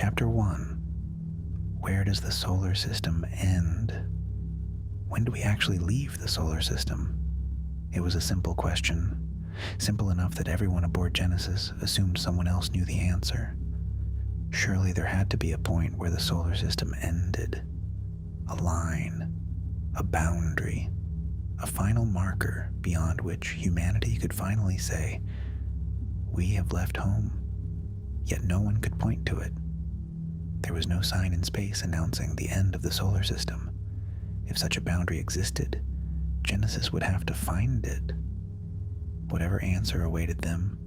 Chapter 1. Where does the solar system end? When do we actually leave the solar system? It was a simple question, simple enough that everyone aboard Genesis assumed someone else knew the answer. Surely there had to be a point where the solar system ended. A line, a boundary, a final marker beyond which humanity could finally say, "We have left home," yet no one could point to it. There was no sign in space announcing the end of the solar system. If such a boundary existed, Genesis would have to find it. Whatever answer awaited them,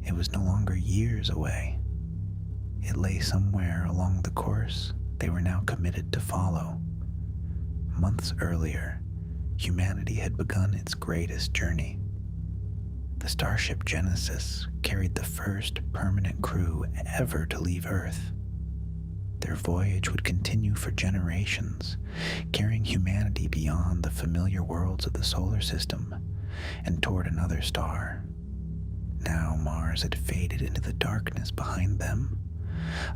it was no longer years away. It lay somewhere along the course they were now committed to follow. Months earlier, humanity had begun its greatest journey. The starship Genesis carried the first permanent crew ever to leave Earth. Their voyage would continue for generations, carrying humanity beyond the familiar worlds of the solar system and toward another star. Now Mars had faded into the darkness behind them.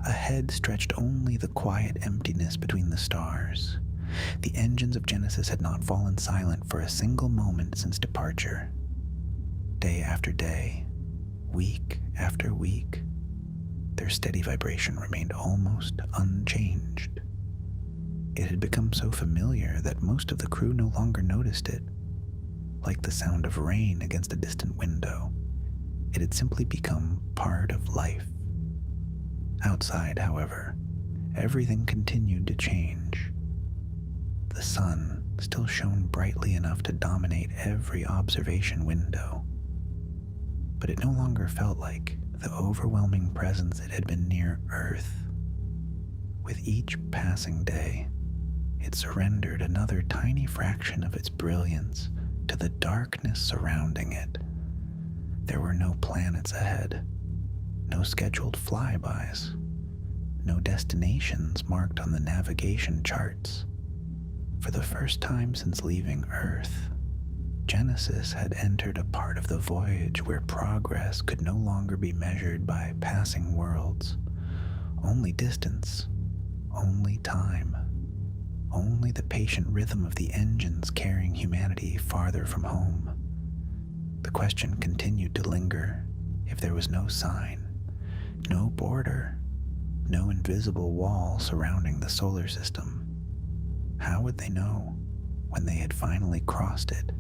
Ahead stretched only the quiet emptiness between the stars. The engines of Genesis had not fallen silent for a single moment since departure. Day after day, week after week, their steady vibration remained almost unchanged. It had become so familiar that most of the crew no longer noticed it. Like the sound of rain against a distant window, it had simply become part of life. Outside, however, everything continued to change. The sun still shone brightly enough to dominate every observation window, but it no longer felt like the overwhelming presence it had been near Earth. With each passing day, it surrendered another tiny fraction of its brilliance to the darkness surrounding it. There were no planets ahead, no scheduled flybys, no destinations marked on the navigation charts. For the first time since leaving Earth, Genesis had entered a part of the voyage where progress could no longer be measured by passing worlds. Only distance, only time, only the patient rhythm of the engines carrying humanity farther from home. The question continued to linger. If there was no sign, no border, no invisible wall surrounding the solar system, how would they know when they had finally crossed it?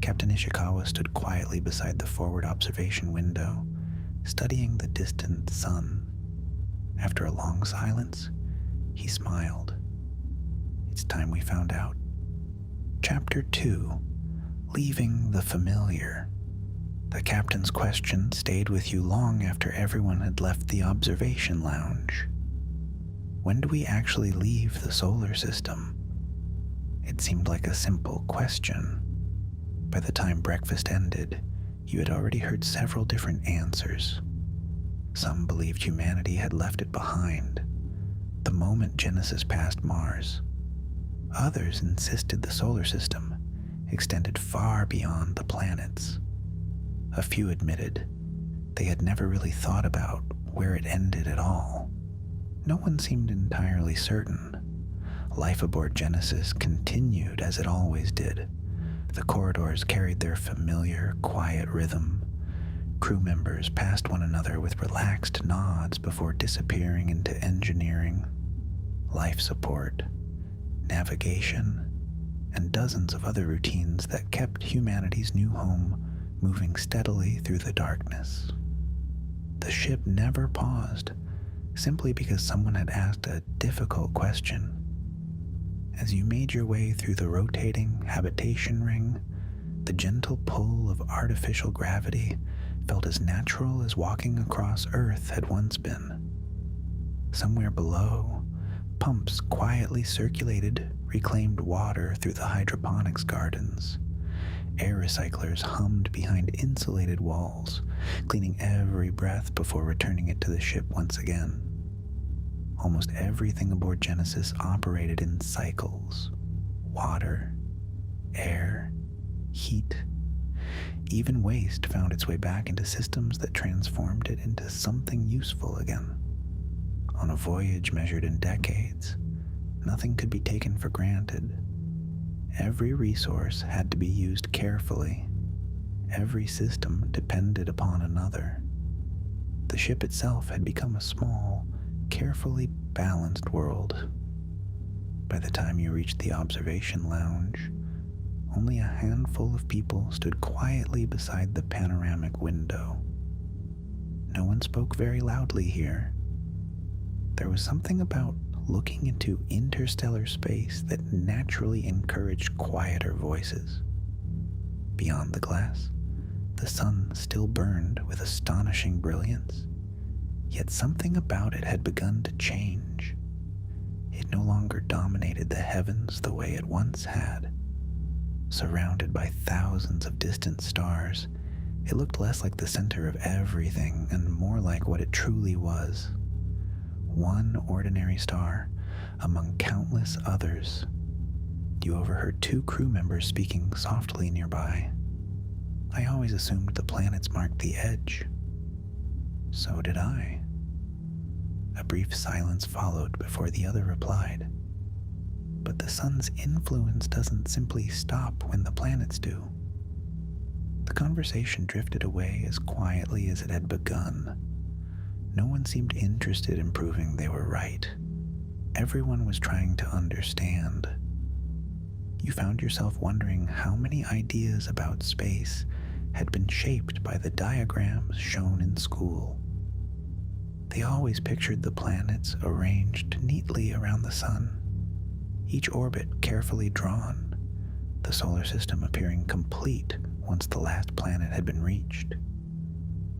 Captain Ishikawa stood quietly beside the forward observation window, studying the distant sun. After a long silence, he smiled. "It's time we found out." Chapter 2. Leaving the Familiar. The captain's question stayed with you long after everyone had left the observation lounge. When do we actually leave the solar system? It seemed like a simple question. By the time breakfast ended, you had already heard several different answers. Some believed humanity had left it behind the moment Genesis passed Mars. Others insisted the solar system extended far beyond the planets. A few admitted they had never really thought about where it ended at all. No one seemed entirely certain. Life aboard Genesis continued as it always did. The corridors carried their familiar, quiet rhythm. Crew members passed one another with relaxed nods before disappearing into engineering, life support, navigation, and dozens of other routines that kept humanity's new home moving steadily through the darkness. The ship never paused, simply because someone had asked a difficult question. As you made your way through the rotating habitation ring, the gentle pull of artificial gravity felt as natural as walking across Earth had once been. Somewhere below, pumps quietly circulated reclaimed water through the hydroponics gardens. Air recyclers hummed behind insulated walls, cleaning every breath before returning it to the ship once again. Almost everything aboard Genesis operated in cycles: water, air, heat. Even waste found its way back into systems that transformed it into something useful again. On a voyage measured in decades, nothing could be taken for granted. Every resource had to be used carefully. Every system depended upon another. The ship itself had become a small, carefully balanced world. By the time you reached the observation lounge, only a handful of people stood quietly beside the panoramic window. No one spoke very loudly here. There was something about looking into interstellar space that naturally encouraged quieter voices. Beyond the glass, the sun still burned with astonishing brilliance, yet something about it had begun to change. It no longer dominated the heavens the way it once had. Surrounded by thousands of distant stars, it looked less like the center of everything and more like what it truly was. One ordinary star among countless others. You overheard two crew members speaking softly nearby. I always assumed the planets marked the edge. So did I. A brief silence followed before the other replied. But the sun's influence doesn't simply stop when the planets do. The conversation drifted away as quietly as it had begun. No one seemed interested in proving they were right. Everyone was trying to understand. You found yourself wondering how many ideas about space had been shaped by the diagrams shown in school. They always pictured the planets arranged neatly around the sun, each orbit carefully drawn, the solar system appearing complete once the last planet had been reached.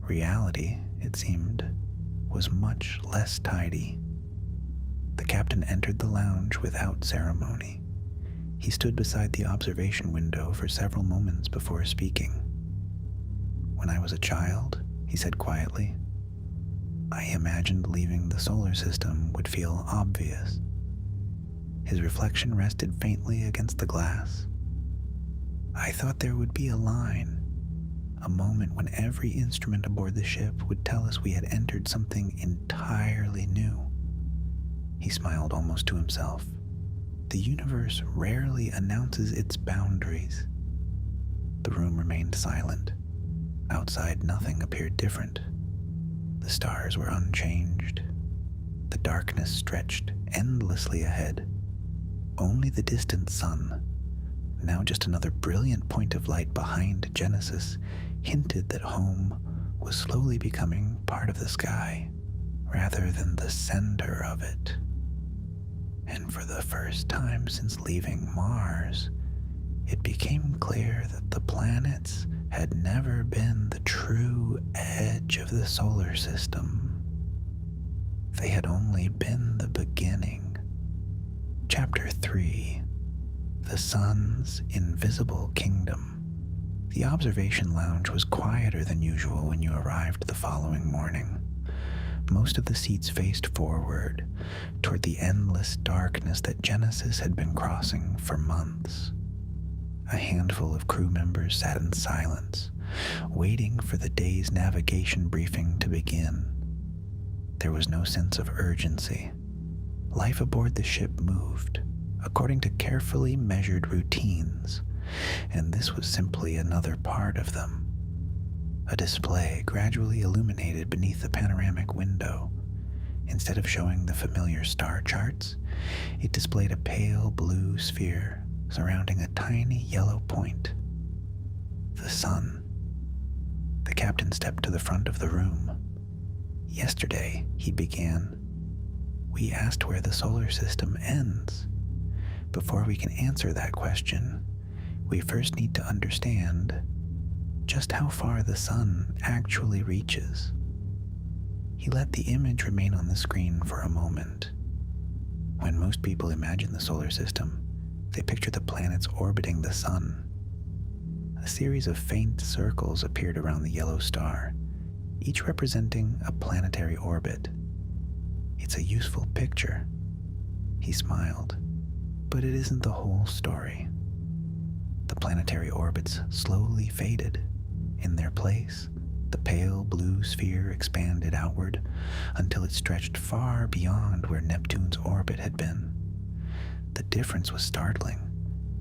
Reality, it seemed, was much less tidy. The captain entered the lounge without ceremony. He stood beside the observation window for several moments before speaking. "When I was a child," he said quietly, "I imagined leaving the solar system would feel obvious." His reflection rested faintly against the glass. "I thought there would be a line, a moment when every instrument aboard the ship would tell us we had entered something entirely new." He smiled almost to himself. "The universe rarely announces its boundaries." The room remained silent. Outside, nothing appeared different. The stars were unchanged. The darkness stretched endlessly ahead. Only the distant sun, now just another brilliant point of light behind Genesis, hinted that home was slowly becoming part of the sky, rather than the center of it. And for the first time since leaving Mars, it became clear that the planets had never been the true edge of the solar system. They had only been the beginning. Chapter 3: The Sun's Invisible Kingdom. The observation lounge was quieter than usual when you arrived the following morning. Most of the seats faced forward, toward the endless darkness that Genesis had been crossing for months. A handful of crew members sat in silence, waiting for the day's navigation briefing to begin. There was no sense of urgency. Life aboard the ship moved, according to carefully measured routines, and this was simply another part of them. A display gradually illuminated beneath the panoramic window. Instead of showing the familiar star charts, it displayed a pale blue sphere surrounding a tiny yellow point. The sun. The captain stepped to the front of the room. "Yesterday," he began, "we asked where the solar system ends. Before we can answer that question, we first need to understand just how far the sun actually reaches." He let the image remain on the screen for a moment. When most people imagine the solar system, they picture the planets orbiting the sun. A series of faint circles appeared around the yellow star, each representing a planetary orbit. "It's a useful picture," he smiled, "but it isn't the whole story." The planetary orbits slowly faded. In their place, The pale blue sphere expanded outward until it stretched far beyond where Neptune's orbit had been. The difference was startling.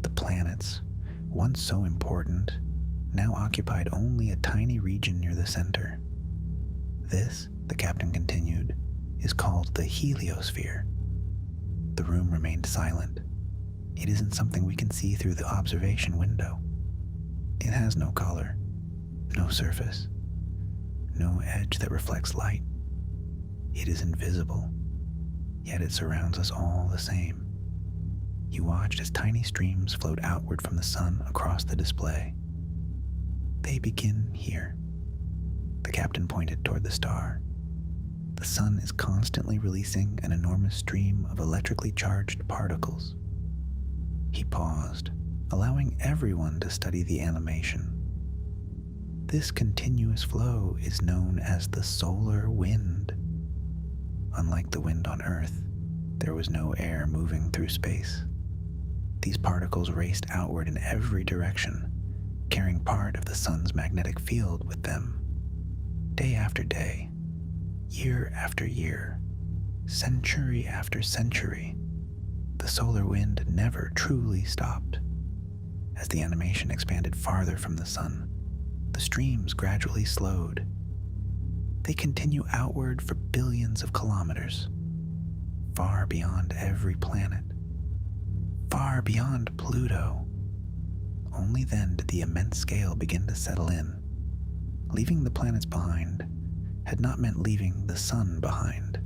The planets, once so important, now occupied only a tiny region near the center. This, the captain continued, is called the heliosphere. The room remained silent. It isn't something we can see through the observation window. It has no color, no surface, no edge that reflects light. It is invisible, yet it surrounds us all the same. You watched as tiny streams flowed outward from the sun across the display. They begin here. The captain pointed toward the star. The sun is constantly releasing an enormous stream of electrically charged particles. He paused, allowing everyone to study the animation. This continuous flow is known as the solar wind. Unlike the wind on Earth, there was no air moving through space. These particles raced outward in every direction, carrying part of the sun's magnetic field with them. Day after day, year after year, century after century, the solar wind never truly stopped. As the animation expanded farther from the sun, the streams gradually slowed. They continue outward for billions of kilometers, far beyond every planet, far beyond Pluto. Only then did the immense scale begin to settle in. Leaving the planets behind had not meant leaving the sun behind.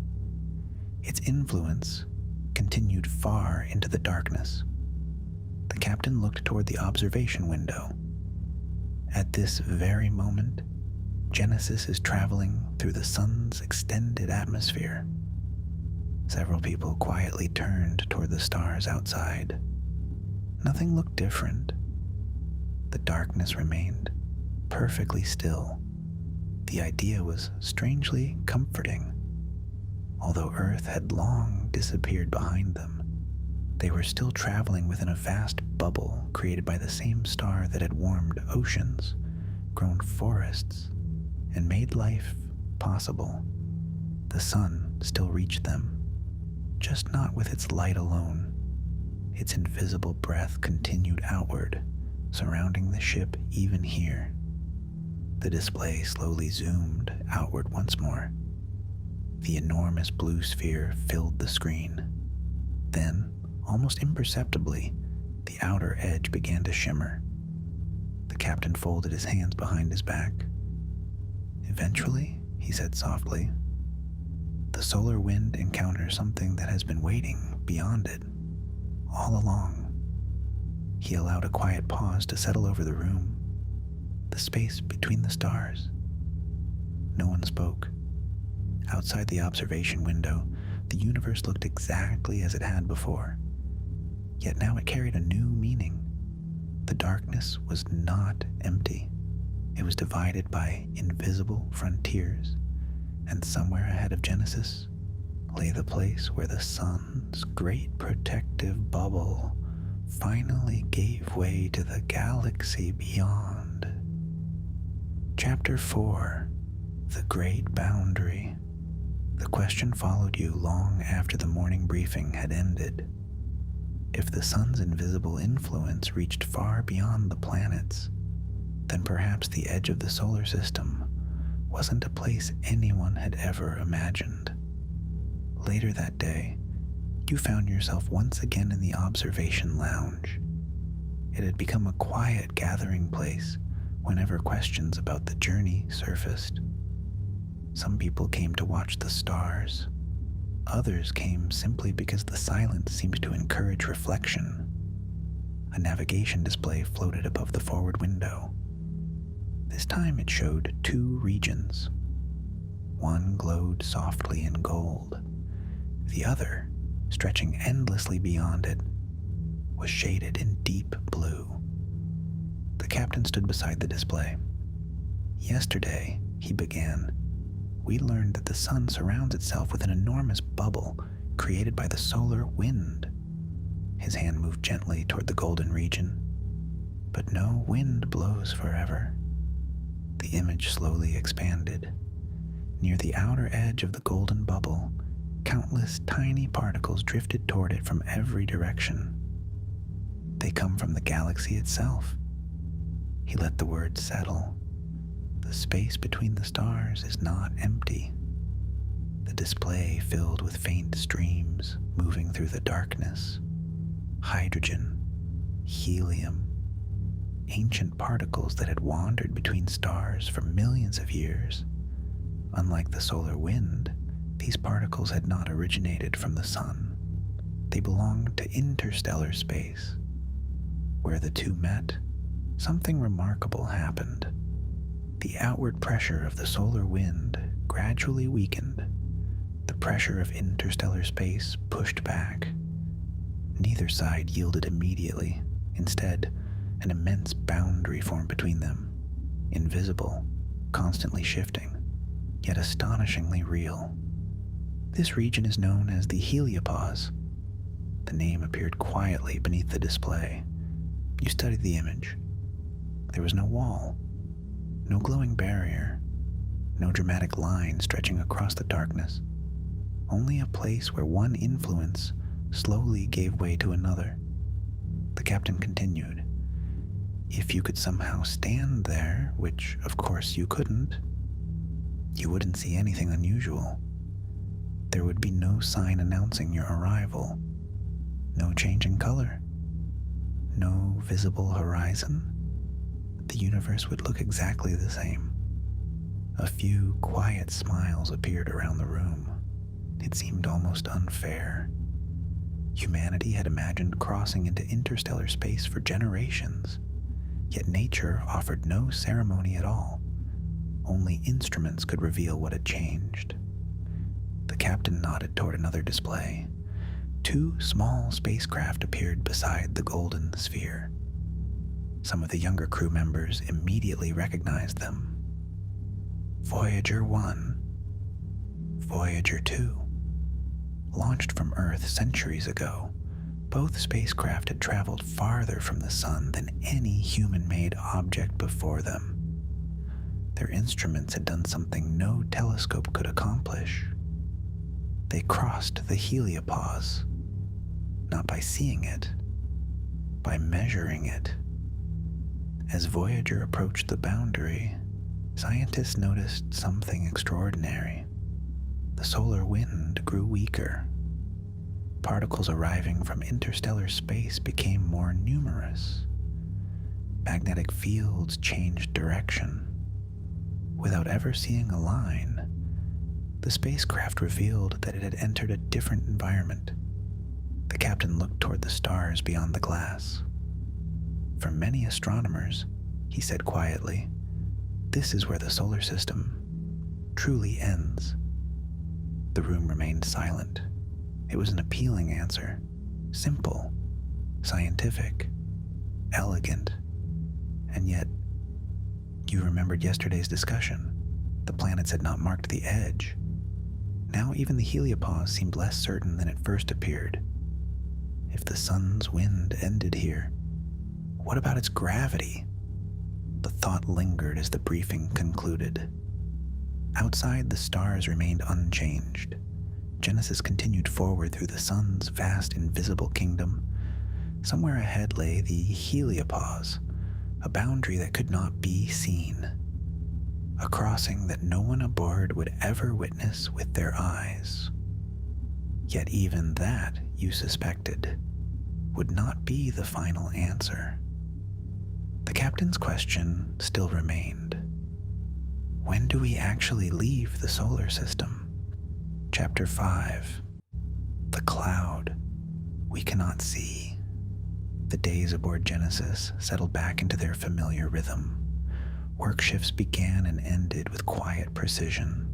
Its influence continued far into the darkness. The captain looked toward the observation window. At this very moment, Genesis is traveling through the sun's extended atmosphere. Several people quietly turned toward the stars outside. Nothing looked different. The darkness remained perfectly still. The idea was strangely comforting. Although Earth had long disappeared behind them, they were still traveling within a vast bubble created by the same star that had warmed oceans, grown forests, and made life possible. The sun still reached them, just not with its light alone. Its invisible breath continued outward, surrounding the ship even here. The display slowly zoomed outward once more. The enormous blue sphere filled the screen. Then, almost imperceptibly, the outer edge began to shimmer. The captain folded his hands behind his back. Eventually, he said softly, the solar wind encounters something that has been waiting beyond it all along. He allowed a quiet pause to settle over the room, the space between the stars. No one spoke. Outside the observation window, the universe looked exactly as it had before. Yet now it carried a new meaning. The darkness was not empty. It was divided by invisible frontiers, and somewhere ahead of Genesis lay the place where the sun's great protective bubble finally gave way to the galaxy beyond. Chapter 4: The Great Boundary. The question followed you long after the morning briefing had ended. If the sun's invisible influence reached far beyond the planets, then perhaps the edge of the solar system wasn't a place anyone had ever imagined. Later that day, you found yourself once again in the observation lounge. It had become a quiet gathering place whenever questions about the journey surfaced. Some people came to watch the stars. Others came simply because the silence seemed to encourage reflection. A navigation display floated above the forward window. This time it showed 2 regions. One glowed softly in gold. The other, stretching endlessly beyond it, was shaded in deep blue. The captain stood beside the display. Yesterday, he began, we learned that the sun surrounds itself with an enormous bubble created by the solar wind. His hand moved gently toward the golden region. But no wind blows forever. The image slowly expanded. Near the outer edge of the golden bubble, countless tiny particles drifted toward it from every direction. They come from the galaxy itself. He let the words settle. The space between the stars is not empty. The display filled with faint streams moving through the darkness. Hydrogen, helium, ancient particles that had wandered between stars for millions of years. Unlike the solar wind, these particles had not originated from the sun. They belonged to interstellar space. Where the two met, something remarkable happened. The outward pressure of the solar wind gradually weakened. The pressure of interstellar space pushed back. Neither side yielded immediately. Instead, an immense boundary formed between them, invisible, constantly shifting, yet astonishingly real. This region is known as the heliopause. The name appeared quietly beneath the display. You studied the image. There was no wall, no glowing barrier, no dramatic line stretching across the darkness. Only a place where one influence slowly gave way to another. The captain continued. If you could somehow stand there, which of course you couldn't, you wouldn't see anything unusual. There would be no sign announcing your arrival, no change in color, no visible horizon. The universe would look exactly the same. A few quiet smiles appeared around the room. It seemed almost unfair. Humanity had imagined crossing into interstellar space for generations, yet nature offered no ceremony at all. Only instruments could reveal what had changed. The captain nodded toward another display. Two small spacecraft appeared beside the golden sphere. Some of the younger crew members immediately recognized them. Voyager 1, Voyager 2. Launched from Earth centuries ago, both spacecraft had traveled farther from the sun than any human-made object before them. Their instruments had done something no telescope could accomplish. They crossed the heliopause, not by seeing it, by measuring it. As Voyager approached the boundary, scientists noticed something extraordinary. The solar wind grew weaker. Particles arriving from interstellar space became more numerous. Magnetic fields changed direction. Without ever seeing a line, the spacecraft revealed that it had entered a different environment. The captain looked toward the stars beyond the glass. For many astronomers, he said quietly, this is where the solar system truly ends. The room remained silent. It was an appealing answer, simple, scientific, elegant, and yet, you remembered yesterday's discussion. The planets had not marked the edge. Now even the heliopause seemed less certain than it first appeared. If the sun's wind ended here, what about its gravity? The thought lingered as the briefing concluded. Outside, the stars remained unchanged. Genesis continued forward through the sun's vast invisible kingdom. Somewhere ahead lay the heliopause, a boundary that could not be seen, a crossing that no one aboard would ever witness with their eyes. Yet even that, you suspected, would not be the final answer. The captain's question still remained. When do we actually leave the solar system? Chapter 5. The Cloud We Cannot See. The days aboard Genesis settled back into their familiar rhythm. Work shifts began and ended with quiet precision.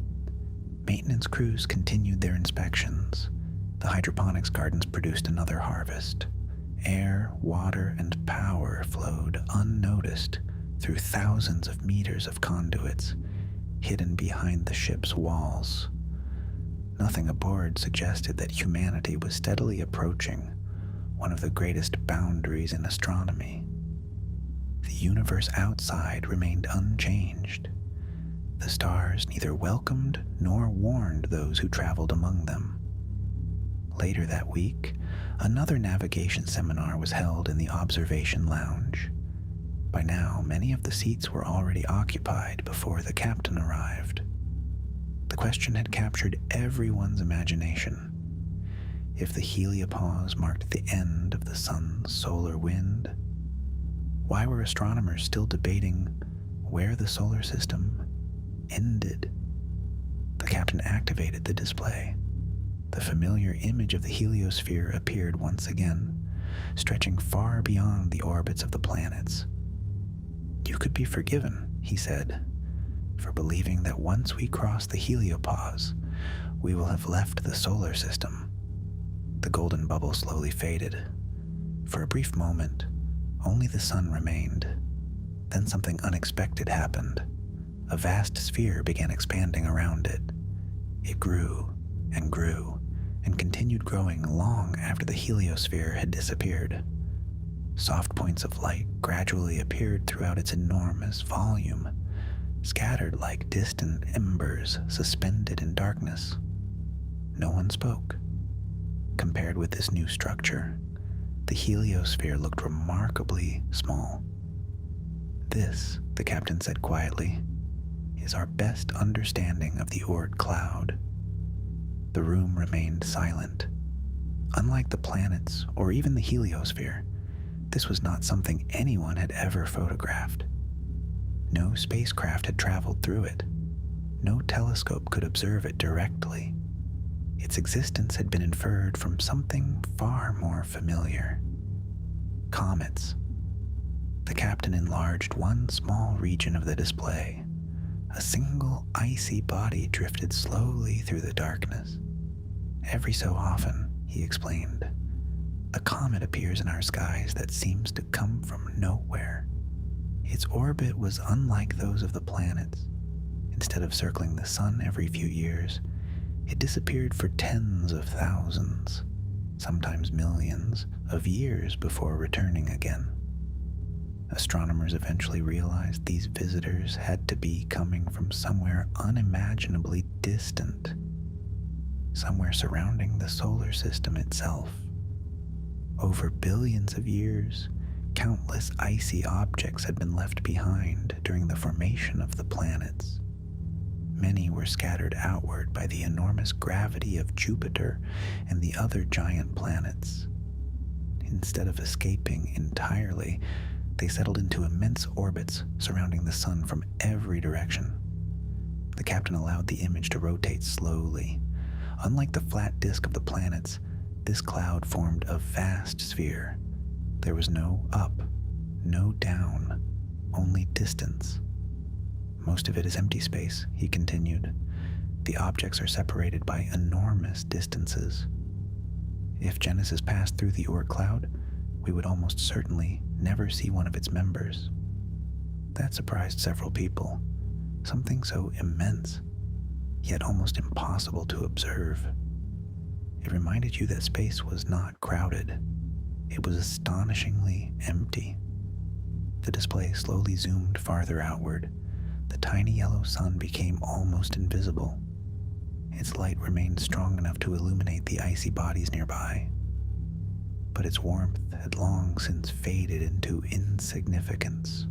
Maintenance crews continued their inspections. The hydroponics gardens produced another harvest. Air, water, and power flowed unnoticed through thousands of meters of conduits hidden behind the ship's walls. Nothing aboard suggested that humanity was steadily approaching one of the greatest boundaries in astronomy. The universe outside remained unchanged, The stars neither welcomed nor warned those who traveled among them. Later that week, another navigation seminar was held in the observation lounge. By now, many of the seats were already occupied before the captain arrived. The question had captured everyone's imagination. If the heliopause marked the end of the sun's solar wind, why were astronomers still debating where the solar system ended? The captain activated the display. The familiar image of the heliosphere appeared once again, stretching far beyond the orbits of the planets. "You could be forgiven," he said, "for believing that once we cross the heliopause, we will have left the solar system." The golden bubble slowly faded. For a brief moment, only the sun remained. Then something unexpected happened. A vast sphere began expanding around it. It grew and grew and continued growing long after the heliosphere had disappeared. Soft points of light gradually appeared throughout its enormous volume, scattered like distant embers suspended in darkness. No one spoke. Compared with this new structure, the heliosphere looked remarkably small. "This," the captain said quietly, "is our best understanding of the Oort Cloud." The room remained silent. Unlike the planets or even the heliosphere, this was not something anyone had ever photographed. No spacecraft had traveled through it. No telescope could observe it directly. Its existence had been inferred from something far more familiar: comets. The captain enlarged one small region of the display. A single icy body drifted slowly through the darkness. "Every so often," he explained, "a comet appears in our skies that seems to come from nowhere. Its orbit was unlike those of the planets. Instead of circling the sun every few years, it disappeared for tens of thousands, sometimes millions, of years before returning again." Astronomers eventually realized these visitors had to be coming from somewhere unimaginably distant, somewhere surrounding the solar system itself. Over billions of years, countless icy objects had been left behind during the formation of the planets. Many were scattered outward by the enormous gravity of Jupiter and the other giant planets. Instead of escaping entirely, they settled into immense orbits surrounding the sun from every direction. The captain allowed the image to rotate slowly. Unlike the flat disk of the planets, this cloud formed a vast sphere. There was no up, no down, only distance. "Most of it is empty space," he continued. "The objects are separated by enormous distances. If Genesis passed through the Oort Cloud, we would almost certainly never see one of its members." That surprised several people. Something so immense, yet almost impossible to observe. It reminded you that space was not crowded. It was astonishingly empty. The display slowly zoomed farther outward. The tiny yellow sun became almost invisible. Its light remained strong enough to illuminate the icy bodies nearby, but its warmth had long since faded into insignificance.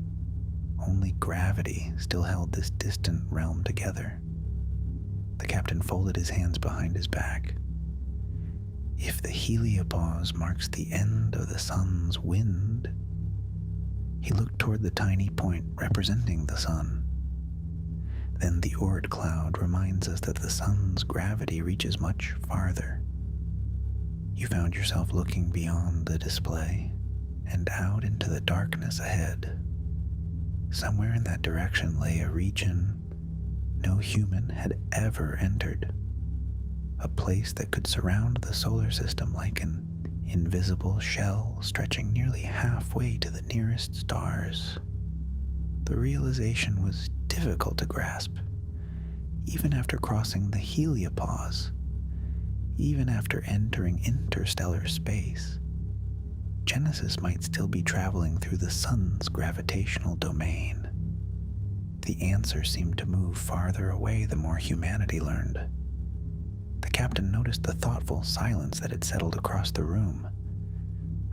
Only gravity still held this distant realm together. The captain folded his hands behind his back. "If the heliopause marks the end of the sun's wind," he looked toward the tiny point representing the sun, "then the Oort Cloud reminds us that the sun's gravity reaches much farther." You found yourself looking beyond the display and out into the darkness ahead. Somewhere in that direction lay a region no human had ever entered, a place that could surround the solar system like an invisible shell stretching nearly halfway to the nearest stars. The realization was difficult to grasp, even after crossing the heliopause. Even after entering interstellar space, Genesis might still be traveling through the sun's gravitational domain. The answer seemed to move farther away the more humanity learned. The captain noticed the thoughtful silence that had settled across the room.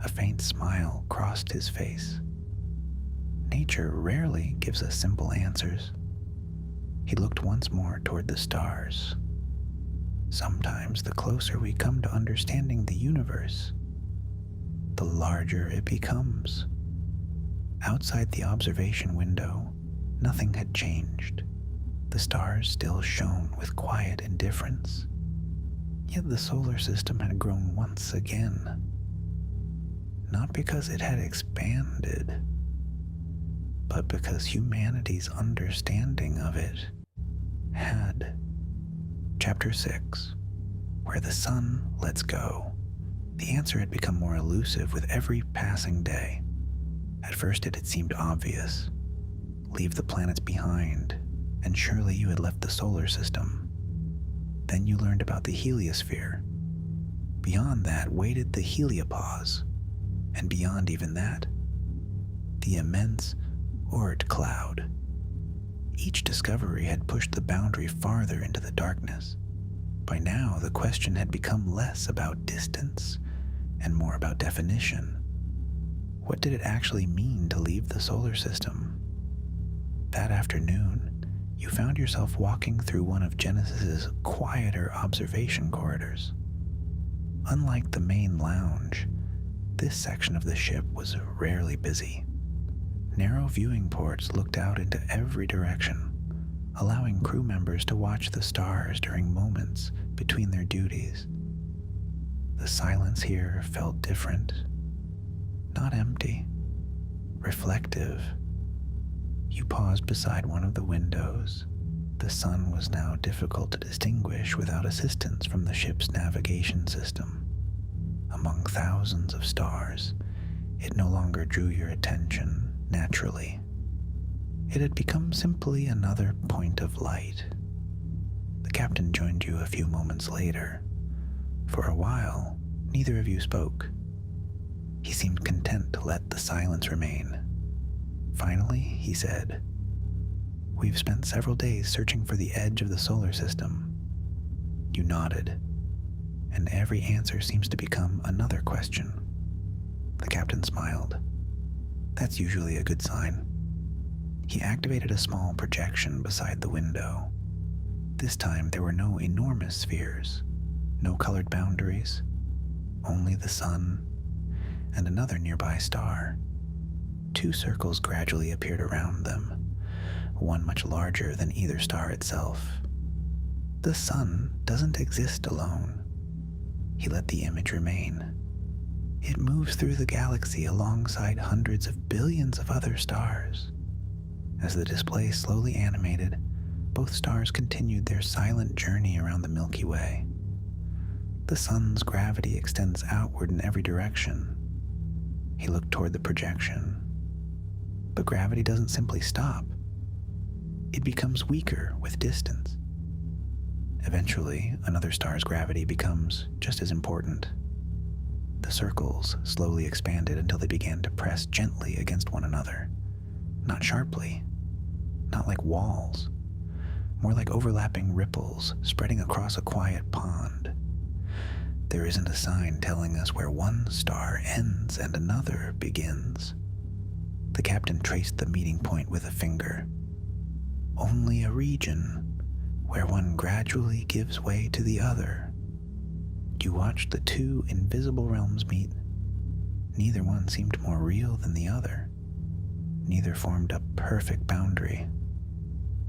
A faint smile crossed his face. Nature rarely gives us simple answers. He looked once more toward the stars. Sometimes the closer we come to understanding the universe, the larger it becomes. Outside the observation window, nothing had changed. The stars still shone with quiet indifference. Yet the solar system had grown once again. Not because it had expanded, but because humanity's understanding of it had. Chapter 6. Where the sun lets go. The answer had become more elusive with every passing day. At first it had seemed obvious. Leave the planets behind, and surely you had left the solar system. Then you learned about the heliosphere. Beyond that waited the heliopause, and beyond even that, the immense Oort Cloud. Each discovery had pushed the boundary farther into the darkness. By now, the question had become less about distance and more about definition. What did it actually mean to leave the solar system? That afternoon, you found yourself walking through one of Genesis's quieter observation corridors. Unlike the main lounge, this section of the ship was rarely busy. Narrow viewing ports looked out into every direction, allowing crew members to watch the stars during moments between their duties. The silence here felt different. Not empty, reflective. You paused beside one of the windows. The sun was now difficult to distinguish without assistance from the ship's navigation system. Among thousands of stars, it no longer drew your attention naturally. It had become simply another point of light. The captain joined you a few moments later. For a while, neither of you spoke. He seemed content to let the silence remain. Finally, he said, "We've spent several days searching for the edge of the solar system." You nodded, and every answer seems to become another question. The captain smiled. That's usually a good sign. He activated a small projection beside the window. This time there were no enormous spheres, no colored boundaries, only the sun and another nearby star. Two circles gradually appeared around them, one much larger than either star itself. The sun doesn't exist alone. He let the image remain. It moves through the galaxy alongside hundreds of billions of other stars. As the display slowly animated, both stars continued their silent journey around the Milky Way. The sun's gravity extends outward in every direction. He looked toward the projection. But gravity doesn't simply stop. It becomes weaker with distance. Eventually, another star's gravity becomes just as important. The circles slowly expanded until they began to press gently against one another. Not sharply, not like walls, more like overlapping ripples spreading across a quiet pond. There isn't a sign telling us where one star ends and another begins. The captain traced the meeting point with a finger. Only a region where one gradually gives way to the other. You watched the two invisible realms meet. Neither one seemed more real than the other. Neither formed a perfect boundary.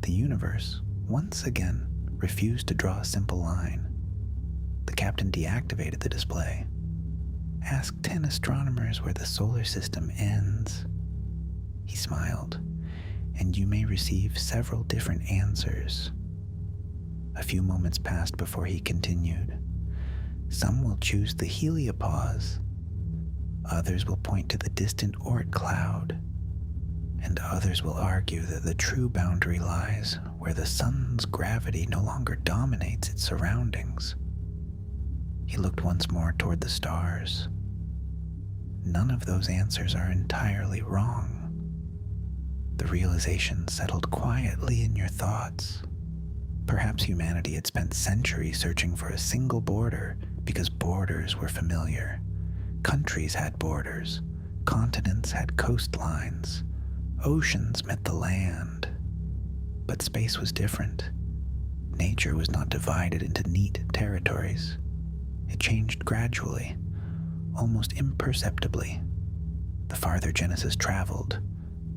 The universe, once again, refused to draw a simple line. The captain deactivated the display. Ask 10 astronomers where the solar system ends. He smiled, and you may receive several different answers. A few moments passed before he continued. Some will choose the heliopause. Others will point to the distant Oort Cloud. And others will argue that the true boundary lies where the sun's gravity no longer dominates its surroundings. He looked once more toward the stars. None of those answers are entirely wrong. The realization settled quietly in your thoughts. Perhaps humanity had spent centuries searching for a single border because borders were familiar. Countries had borders. Continents had coastlines. Oceans met the land. But space was different. Nature was not divided into neat territories. It changed gradually, almost imperceptibly. The farther Genesis traveled,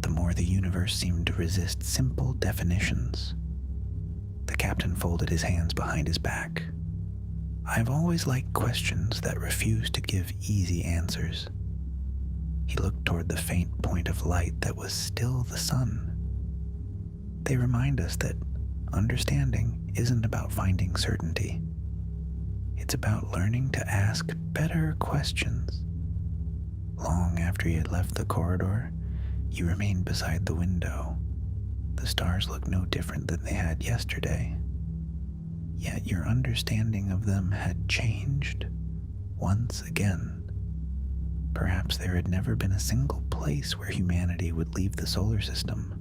the more the universe seemed to resist simple definitions. The captain folded his hands behind his back. I've always liked questions that refuse to give easy answers. He looked toward the faint point of light that was still the sun. They remind us that understanding isn't about finding certainty. It's about learning to ask better questions. Long after he had left the corridor, you remained beside the window. The stars looked no different than they had yesterday. Yet your understanding of them had changed once again. Perhaps there had never been a single place where humanity would leave the solar system.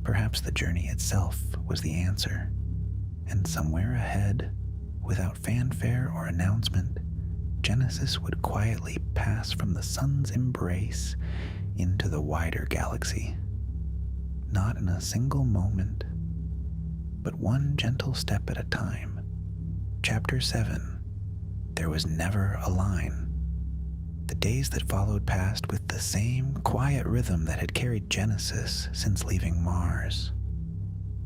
Perhaps the journey itself was the answer, and somewhere ahead, without fanfare or announcement, Genesis would quietly pass from the sun's embrace into the wider galaxy. Not in a single moment, but one gentle step at a time. Chapter 7. There was never a line. The days that followed passed with the same quiet rhythm that had carried Genesis since leaving Mars.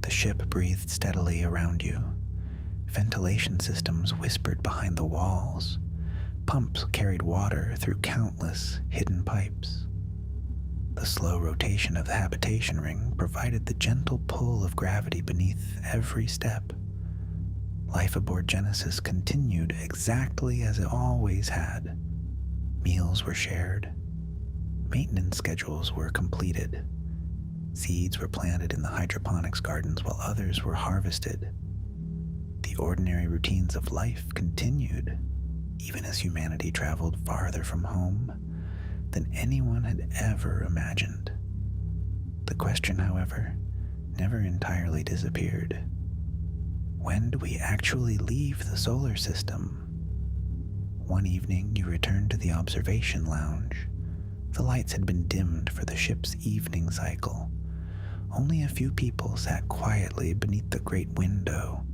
The ship breathed steadily around you. Ventilation systems whispered behind the walls. Pumps carried water through countless hidden pipes. The slow rotation of the habitation ring provided the gentle pull of gravity beneath every step. Life aboard Genesis continued exactly as it always had. Meals were shared. Maintenance schedules were completed. Seeds were planted in the hydroponics gardens while others were harvested. The ordinary routines of life continued, even as humanity traveled farther from home than anyone had ever imagined. The question, however, never entirely disappeared. When do we actually leave the solar system? One evening, you returned to the observation lounge. The lights had been dimmed for the ship's evening cycle. Only a few people sat quietly beneath the great window,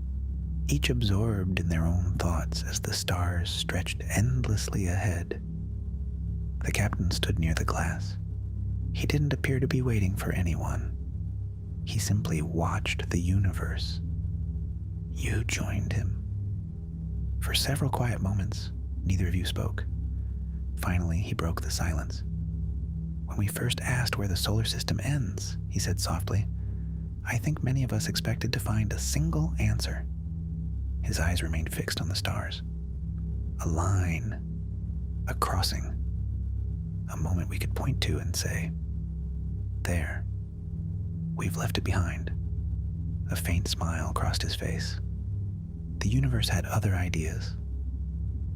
each absorbed in their own thoughts as the stars stretched endlessly ahead. The captain stood near the glass. He didn't appear to be waiting for anyone. He simply watched the universe. You joined him. For several quiet moments, neither of you spoke. Finally, he broke the silence. When we first asked where the solar system ends, he said softly, I think many of us expected to find a single answer. His eyes remained fixed on the stars. A line, a crossing, a moment we could point to and say, there, we've left it behind. A faint smile crossed his face. The universe had other ideas.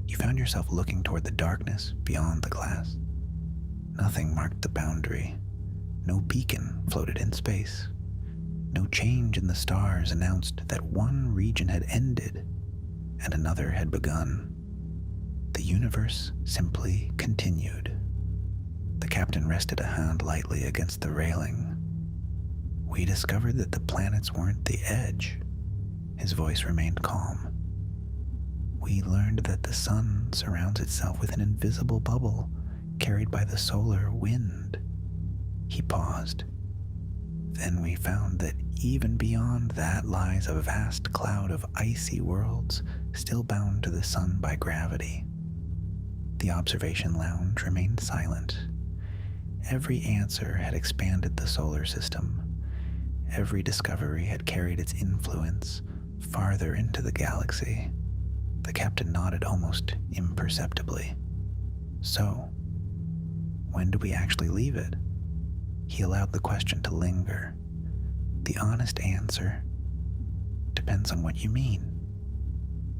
You found yourself looking toward the darkness beyond the glass. Nothing marked the boundary. No beacon floated in space. No change in the stars announced that one region had ended and another had begun. The universe simply continued. The captain rested a hand lightly against the railing. We discovered that the planets weren't the edge. His voice remained calm. We learned that the sun surrounds itself with an invisible bubble carried by the solar wind. He paused. Then we found that even beyond that lies a vast cloud of icy worlds still bound to the sun by gravity. The observation lounge remained silent. Every answer had expanded the solar system. Every discovery had carried its influence farther into the galaxy. The captain nodded almost imperceptibly. So, when do we actually leave it? He allowed the question to linger. The honest answer – depends on what you mean.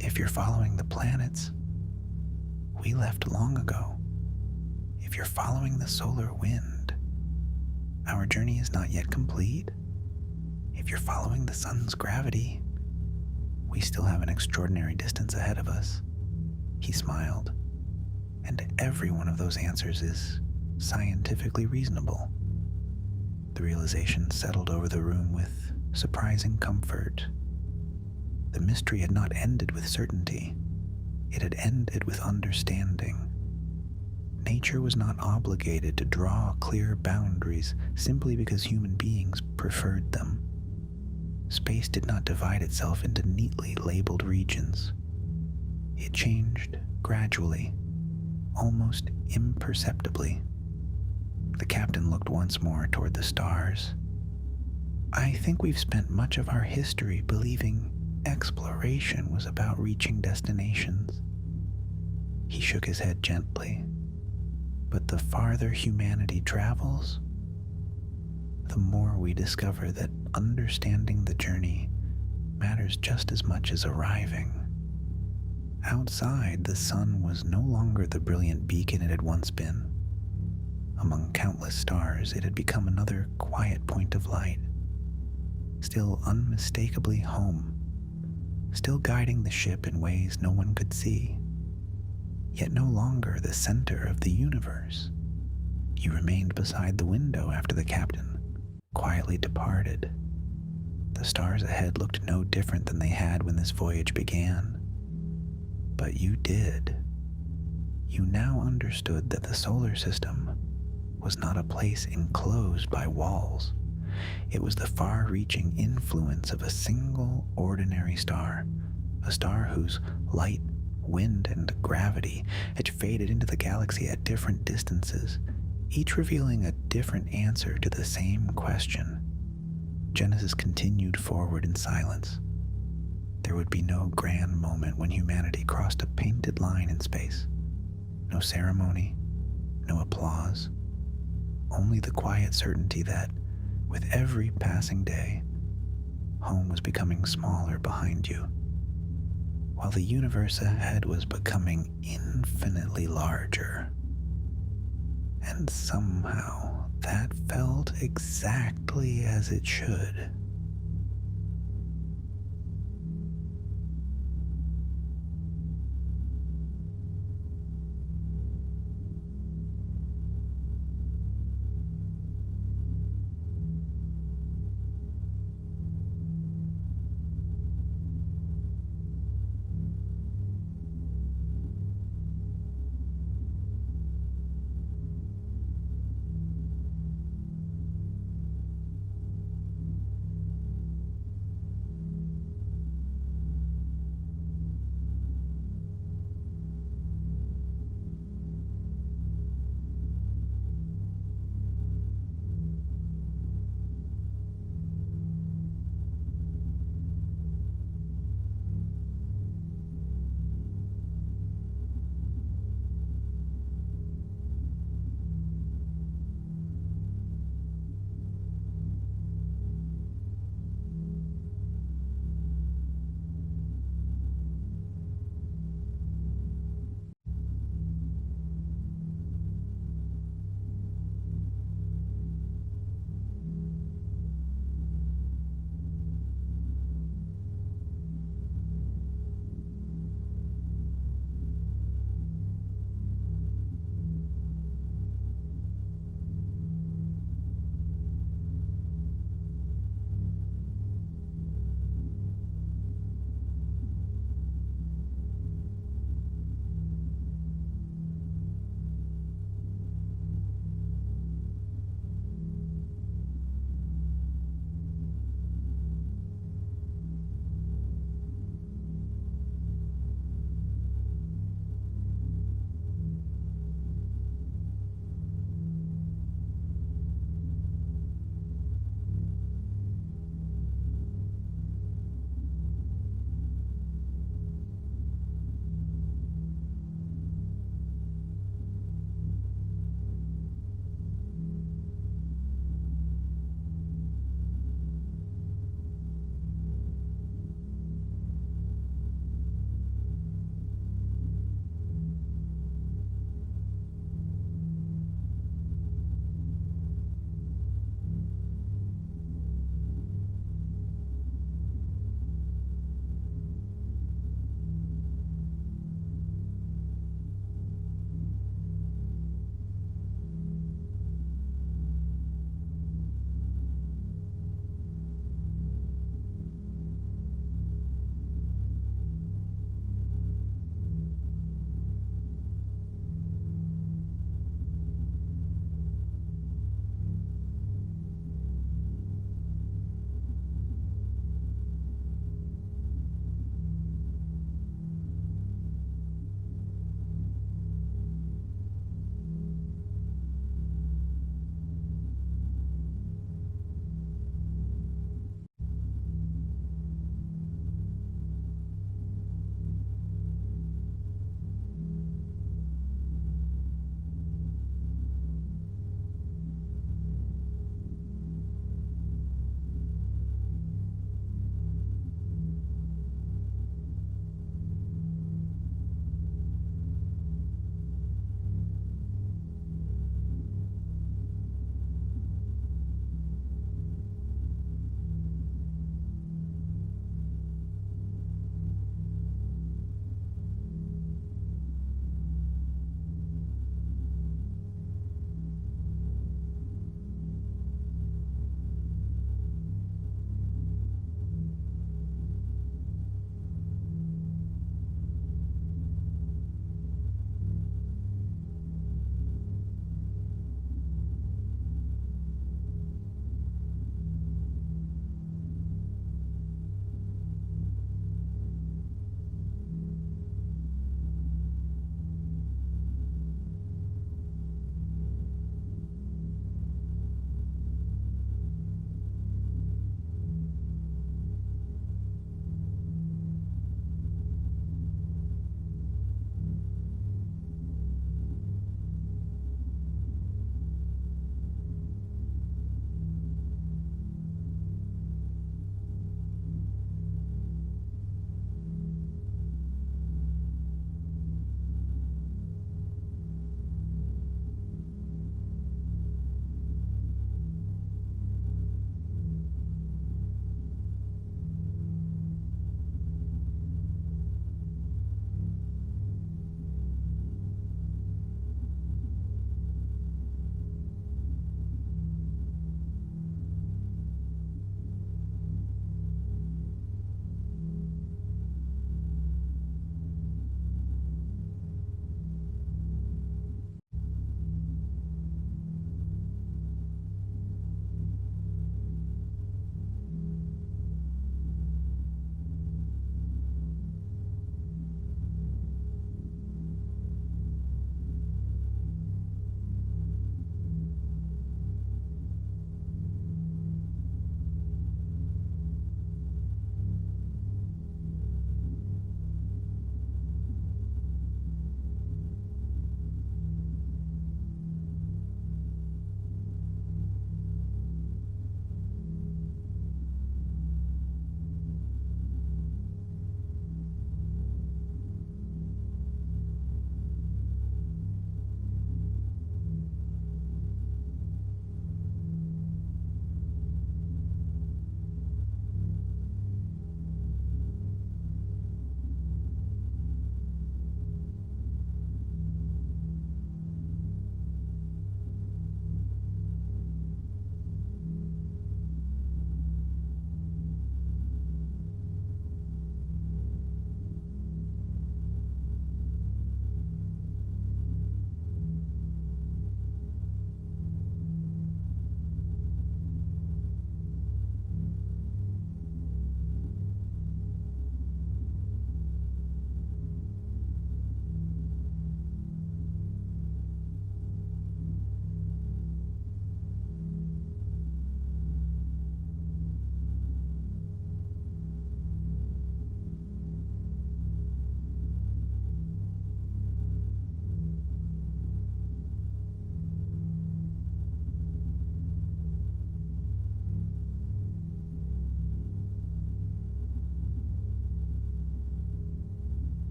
If you're following the planets, we left long ago. If you're following the solar wind, Our journey is not yet complete. If you're following the sun's gravity, we still have an extraordinary distance ahead of us." He smiled. "And every one of those answers is scientifically reasonable." The realization settled over the room with surprising comfort. The mystery had not ended with certainty. It had ended with understanding. Nature was not obligated to draw clear boundaries simply because human beings preferred them. Space did not divide itself into neatly labeled regions. It changed gradually, almost imperceptibly. The captain looked once more toward the stars. "I think we've spent much of our history believing exploration was about reaching destinations." He shook his head gently. "But the farther humanity travels, the more we discover that understanding the journey matters just as much as arriving." Outside, the sun was no longer the brilliant beacon it had once been. Among countless stars, it had become another quiet point of light, still unmistakably home, still guiding the ship in ways no one could see, yet no longer the center of the universe. You remained beside the window after the captain quietly departed. The stars ahead looked no different than they had when this voyage began. But you did. You now understood that the solar system was not a place enclosed by walls. It was the far-reaching influence of a single ordinary star, a star whose light, wind, and gravity had faded into the galaxy at different distances, each revealing a different answer to the same question. Genesis continued forward in silence. There would be no grand moment when humanity crossed a painted line in space. No ceremony, no applause, only the quiet certainty that, with every passing day, home was becoming smaller behind you, while the universe ahead was becoming infinitely larger. And somehow that felt exactly as it should.